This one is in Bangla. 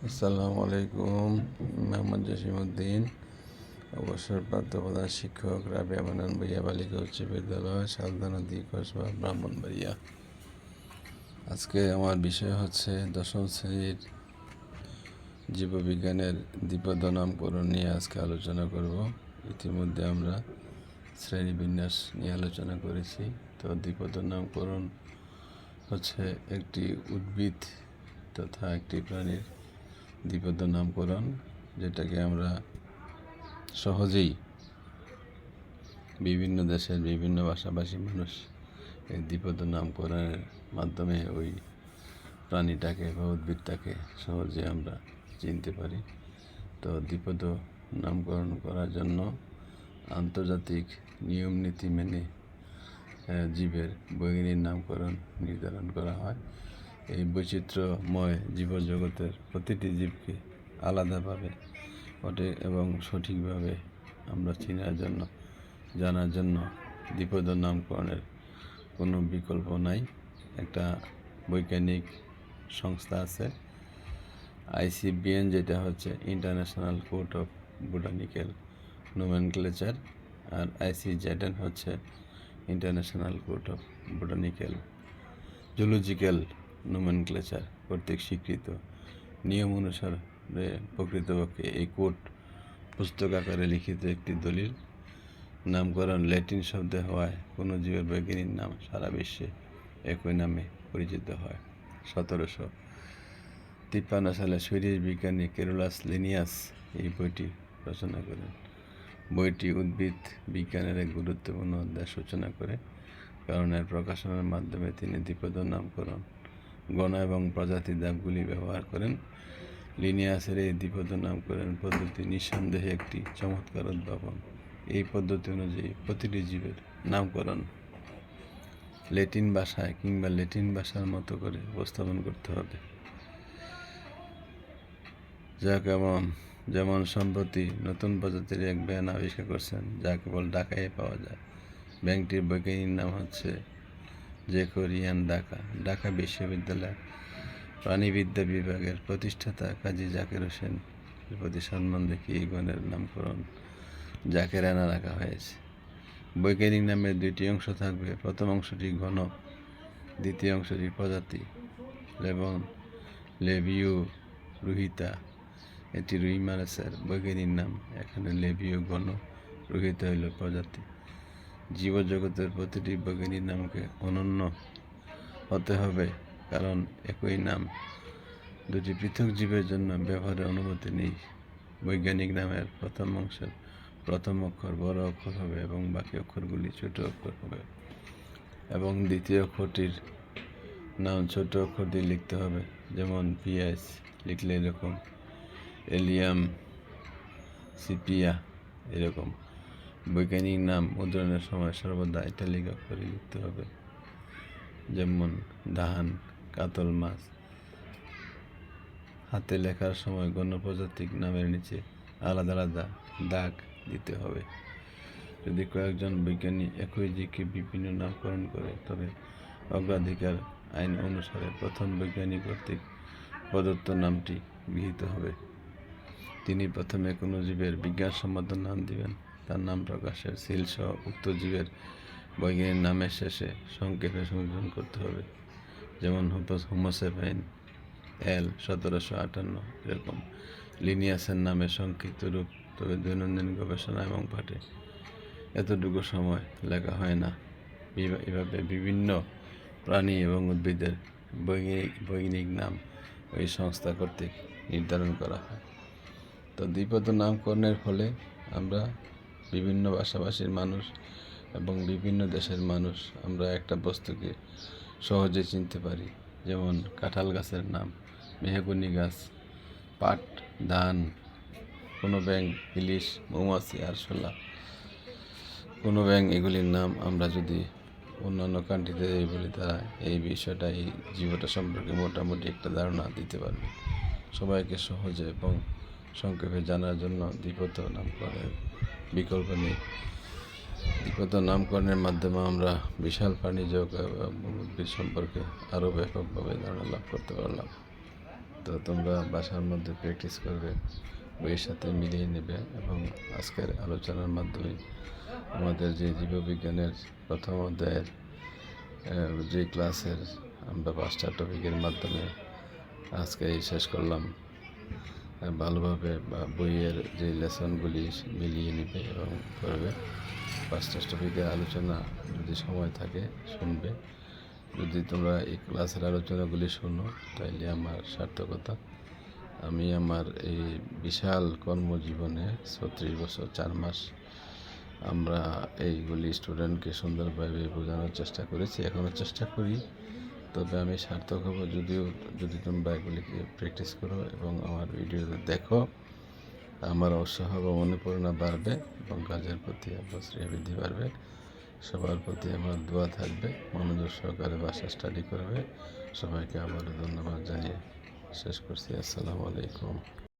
আসসালামু আলাইকুম। মোহাম্মদ জসিমউদ্দিন, অবসরপ্রাপ্ত প্রধান শিক্ষক, রাবেয়া বানান ভূঁইয়া বালিকা উচ্চ বিদ্যালয়, শালদা নদী, কসবা, ব্রাহ্মণবাড়িয়া। আজকে আমার বিষয় হচ্ছে দশম শ্রেণীর জীববিজ্ঞানের দ্বিপদ নামকরণ নিয়ে আজকে আলোচনা করব। ইতিমধ্যে আমরা শ্রেণীবিন্যাস নিয়ে আলোচনা করেছি। তো দ্বিপদ নামকরণ হচ্ছে একটি উদ্ভিদ তথা একটি প্রাণীর দ্বিপদ নামকরণ, যেটাকে আমরা সহজেই বিভিন্ন দেশের বিভিন্ন ভাষাভাষী মানুষ এই দ্বিপদ নামকরণের মাধ্যমে ওই প্রাণীটাকে বা উদ্ভিদটাকে সহজে আমরা চিনতে পারি। তো দ্বিপদ নামকরণ করার জন্য আন্তর্জাতিক নিয়ম নীতি মেনে জীবের বৈজ্ঞানিক নামকরণ নির্ধারণ করা হয়। এই বৈচিত্র্যময় জীবজগতের প্রতিটি জীবকে আলাদাভাবে ওঠে এবং সঠিকভাবে আমরা জানার জন্য দ্বিপদ নামকরণের কোনো বিকল্প নাই। একটা বৈজ্ঞানিক সংস্থা আছে ICBN, যেটা হচ্ছে international code of botanical nomenclature, আর ICZN হচ্ছে international code of botanical zoological nomenclature কর্তৃক স্বীকৃত। নিয়ম অনুসারে প্রকৃতপক্ষে এই কোড পুস্তক আকারে লিখিত একটি দলিল। নামকরণ ল্যাটিন শব্দে হওয়ায় কোনো জীবের বৈজ্ঞানিক নাম সারা বিশ্বে একই নামে পরিচিত হয়। 1753 সালে সুইডিশ বিজ্ঞানী ক্যারোলাস লিনিয়াস এই বইটি রচনা করেন। বইটি উদ্ভিদ বিজ্ঞানের এক গুরুত্বপূর্ণ অধ্যায় সূচনা করে, কারণ এর প্রকাশনার মাধ্যমে তিনি দ্বিপদ নামকরণ, গণ এবং প্রজাতি ধাপগুলি ব্যবহার করেন। লিনিয়াসের এই দ্বিপদ নামকরণ পদ্ধতি নিঃসন্দেহে একটি চমৎকার উদ্ভাবন। এই পদ্ধতি অনুযায়ী প্রতিটি জীবের নামকরণ ল্যাটিন ভাষায় কিংবা ল্যাটিন ভাষার মতো করে উপস্থাপন করতে হবে। যেমন সম্প্রতি নতুন প্রজাতির এক ব্যাঙ আবিষ্কার করছেন, যা কেবল ঢাকায় পাওয়া যায়। ব্যাঙটির বৈজ্ঞানিক নাম হচ্ছে জেকোরিয়ান ডাকা। ঢাকা বিশ্ববিদ্যালয়ের প্রাণীবিদ্যা বিভাগের প্রতিষ্ঠাতা কাজী জাকের হোসেন এর প্রতি সম্মান দেখিয়ে এই গণের নামকরণ জাকেরানা রাখা হয়েছে। বৈজ্ঞানিক নামের দুইটি অংশ থাকবে। প্রথম অংশটি গণ, দ্বিতীয় অংশটি প্রজাতি। লেবিও রুহিতা এটি রুই মাছের বৈজ্ঞানিক নাম। এখানে লেবিও গণ, রুহিতা হইল প্রজাতি। জীবজগতের প্রতিটি বৈজ্ঞানিক নামকে অনন্য হতে হবে, কারণ একই নাম দুটি পৃথক জীবের জন্য ব্যবহারের অনুমতি নেই। বৈজ্ঞানিক নামের প্রথম অংশের প্রথম অক্ষর বড় অক্ষর হবে এবং বাকি অক্ষরগুলি ছোট অক্ষর হবে, এবং দ্বিতীয় অক্ষরটির নাম ছোট অক্ষর দিয়ে লিখতে হবে। যেমন পিএস লিখলে এরকম, এলিয়াম, সিপিয়া এরকম। বৈজ্ঞানিক নাম মুদ্রণের সময় সর্বদা ইটালিক অক্ষরে লিখতে হবে। যেমন ধান, কাতল মাছ। হাতে লেখার সময় গণপ্রজাতিক নামের নিচে আলাদা আলাদা দাগ দিতে হবে। যদি কয়েকজন বিজ্ঞানী একই জীবকে বিভিন্ন নামকরণ করে, তবে অগ্রাধিকার আইন অনুসারে প্রথম বিজ্ঞানী কর্তৃক প্রদত্ত নামটি গৃহীত হবে। তিনি প্রথমে কোনো জীবের বিজ্ঞানসম্মত নাম দিবেন। তার নাম প্রকাশের সিল সহ উক্ত জীবের বৈজ্ঞানিক নামের শেষে সংক্ষেপে সংযোজন করতে হবে। যেমন হোমোসেপিয়েন L 1758 এরকম। লিনিয়াসের নামের সংক্ষিপ্ত রূপ, তবে দৈনন্দিন গবেষণা এবং পাঠে এতটুকু সময় লেখা হয় না। এভাবে বিভিন্ন প্রাণী এবং উদ্ভিদের বৈজ্ঞানিক নাম ওই সংস্থা কর্তৃক নির্ধারণ করা হয়। তো দ্বিপদ নামকরণের ফলে আমরা বিভিন্ন ভাষাভাষীর মানুষ এবং বিভিন্ন দেশের মানুষ আমরা একটা বস্তুকে সহজে চিনতে পারি। যেমন কাঁঠাল গাছের নাম মেহগনি গাছ, পাট, ধান, কোনো ব্যাঙ, ইলিশ, মৌমাছি, আরশোলা, কোনো ব্যাঙ, এগুলির নাম আমরা যদি অন্যান্য কান্ট্রিতে বলি, তারা এই বিষয়টা, এই জীবটা সম্পর্কে মোটামুটি একটা ধারণা দিতে পারবে। সবাইকে সহজে এবং সংক্ষেপে জানার জন্য দ্বিপদ নামকরণের বিকল্প নেই। দ্বিপদ নামকরণের মাধ্যমে আমরা বিশাল প্রাণীজগৎ এবং উদ্ভিদ সম্পর্কে আরও ব্যাপকভাবে ধারণা লাভ করতে পারলাম। তো তোমরা বাসার মধ্যে প্র্যাকটিস করবে, বইয়ের সাথে মিলিয়ে নেবে এবং আজকের আলোচনার মাধ্যমে আমাদের যে জীববিজ্ঞানের প্রথম অধ্যায়ের যে ক্লাসের আমরা 5টা টপিকের মাধ্যমে আজকে শেষ করলাম। ভালোভাবে বইয়ের যে লেসনগুলি মিলিয়ে নেবে এবং করবে। 5টা টপিকের আলোচনা যদি সময় থাকে শুনবে। যদি তোমরা এই ক্লাসের আলোচনাগুলি শোনো তাইলে আমার সার্থকতা। আমি আমার এই বিশাল কর্মজীবনে 36 বছর 4 মাস আমরা এইগুলি স্টুডেন্টকে সুন্দরভাবে বোঝানোর চেষ্টা করেছি, এখনও চেষ্টা করি। তবে আমি সার্থক হব যদি তোমরা এগুলিকে প্র্যাকটিস করো এবং আমার ভিডিও দেখো। আমার উৎসাহ বা অনুপ্রেরণা বাড়বে এবং কাজের প্রতি আপনার বৃদ্ধি বাড়বে। সবার প্রতি আমার দোয়া থাকবে। মনোযোগ সহকারে বাসা স্টাডি করবে। সবাইকে আবারও ধন্যবাদ জানিয়ে শেষ করছি। আসসালামু আলাইকুম।